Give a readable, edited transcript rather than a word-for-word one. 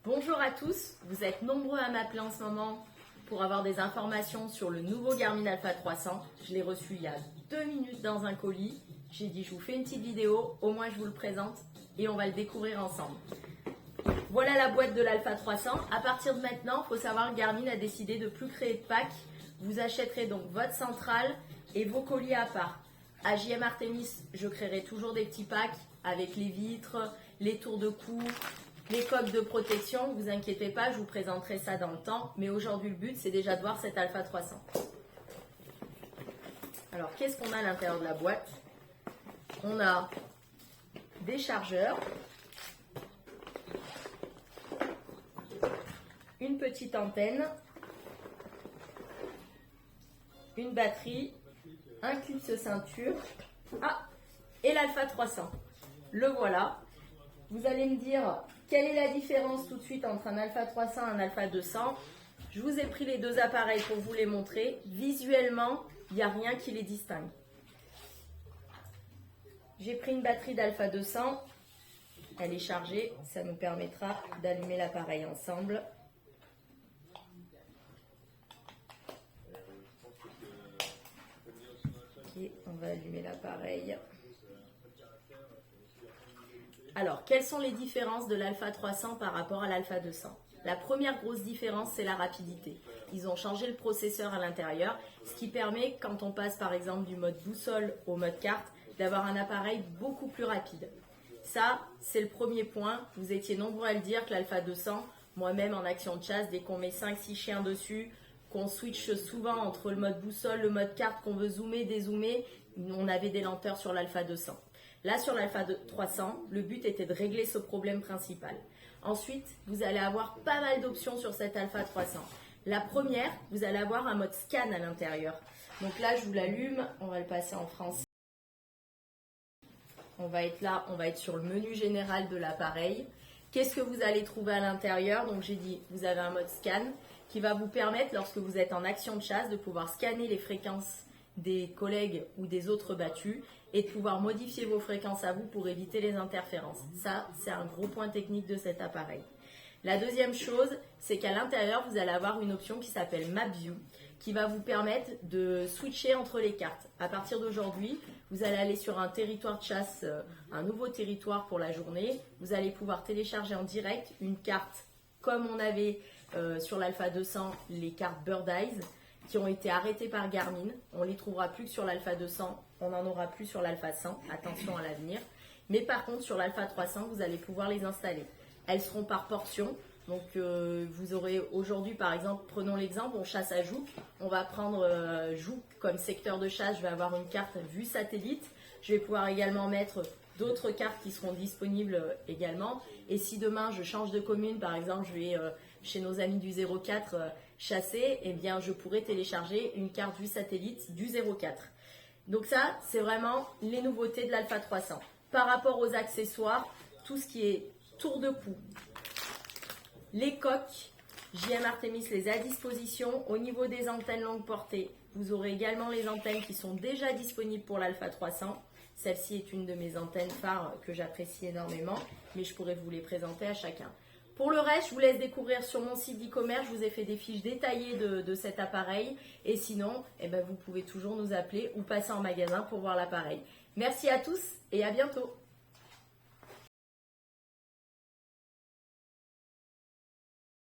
Bonjour à tous, vous êtes nombreux à m'appeler en ce moment pour avoir des informations sur le nouveau Garmin Alpha 300. Je l'ai reçu il y a 2 minutes dans un colis. J'ai dit je vous fais une petite vidéo, au moins je vous le présente et on va le découvrir ensemble. Voilà la boîte de l'Alpha 300. À partir de maintenant, il faut savoir que Garmin a décidé de ne plus créer de pack. Vous achèterez donc votre centrale et vos colis à part. À JM Artemis, je créerai toujours des petits packs avec les vitres, les tours de cou, les coques de protection. Vous inquiétez pas, je vous présenterai ça dans le temps. Mais aujourd'hui, le but, c'est déjà de voir cette Alpha 300. Alors, qu'est-ce qu'on a à l'intérieur de la boîte? On a des chargeurs, une petite antenne, une batterie, un clip de ceinture, et l'Alpha 300. Le voilà. Vous allez me dire quelle est la différence tout de suite entre un Alpha 300 et un Alpha 200. Je vous ai pris les deux appareils pour vous les montrer. Visuellement, il n'y a rien qui les distingue. J'ai pris une batterie d'Alpha 200. Elle est chargée. Ça nous permettra d'allumer l'appareil ensemble. Ok, on va allumer l'appareil. Alors, quelles sont les différences de l'Alpha 300 par rapport à l'Alpha 200? La première grosse différence, c'est la rapidité. Ils ont changé le processeur à l'intérieur, ce qui permet, quand on passe par exemple du mode boussole au mode carte, d'avoir un appareil beaucoup plus rapide. Ça, c'est le premier point. Vous étiez nombreux à le dire que l'Alpha 200, moi-même en action de chasse, dès qu'on met 5-6 chiens dessus, qu'on switch souvent entre le mode boussole, le mode carte, qu'on veut zoomer, dézoomer, on avait des lenteurs sur l'Alpha 200. Là, sur l'Alpha 300, le but était de régler ce problème principal. Ensuite, vous allez avoir pas mal d'options sur cette Alpha 300. La première, vous allez avoir un mode scan à l'intérieur. Donc là, je vous l'allume, on va le passer en français. On va être là, on va être sur le menu général de l'appareil. Qu'est-ce que vous allez trouver à l'intérieur? Donc j'ai dit, vous avez un mode scan qui va vous permettre, lorsque vous êtes en action de chasse, de pouvoir scanner les fréquences des collègues ou des autres battus et de pouvoir modifier vos fréquences à vous pour éviter les interférences. Ça, c'est un gros point technique de cet appareil. La deuxième chose, c'est qu'à l'intérieur, vous allez avoir une option qui s'appelle Map View, qui va vous permettre de switcher entre les cartes. À partir d'aujourd'hui, vous allez aller sur un territoire de chasse, un nouveau territoire pour la journée. Vous allez pouvoir télécharger en direct une carte comme on avait sur l'Alpha 200, les cartes Bird Eyes, qui ont été arrêtées par Garmin. On les trouvera plus que sur l'Alpha 200, on n'en aura plus sur l'Alpha 100, attention à l'avenir. Mais par contre, sur l'Alpha 300, vous allez pouvoir les installer. Elles seront par portion. Donc vous aurez aujourd'hui, par exemple, prenons l'exemple, on chasse à Jouques. On va prendre Jouques comme secteur de chasse. Je vais avoir une carte vue satellite. Je vais pouvoir également mettre d'autres cartes qui seront disponibles également. Et si demain je change de commune, par exemple, je vais chez nos amis du 04 chasser, eh bien je pourrai télécharger une carte vue satellite du 04. Donc ça, c'est vraiment les nouveautés de l'Alpha 300. Par rapport aux accessoires, tout ce qui est tour de cou, les coques, JM Artemis les a à disposition. Au niveau des antennes longue portée, vous aurez également les antennes qui sont déjà disponibles pour l'Alpha 300. Celle-ci est une de mes antennes phares que j'apprécie énormément, mais je pourrais vous les présenter à chacun. Pour le reste, je vous laisse découvrir sur mon site d'e-commerce. Je vous ai fait des fiches détaillées de cet appareil. Et sinon, vous pouvez toujours nous appeler ou passer en magasin pour voir l'appareil. Merci à tous et à bientôt.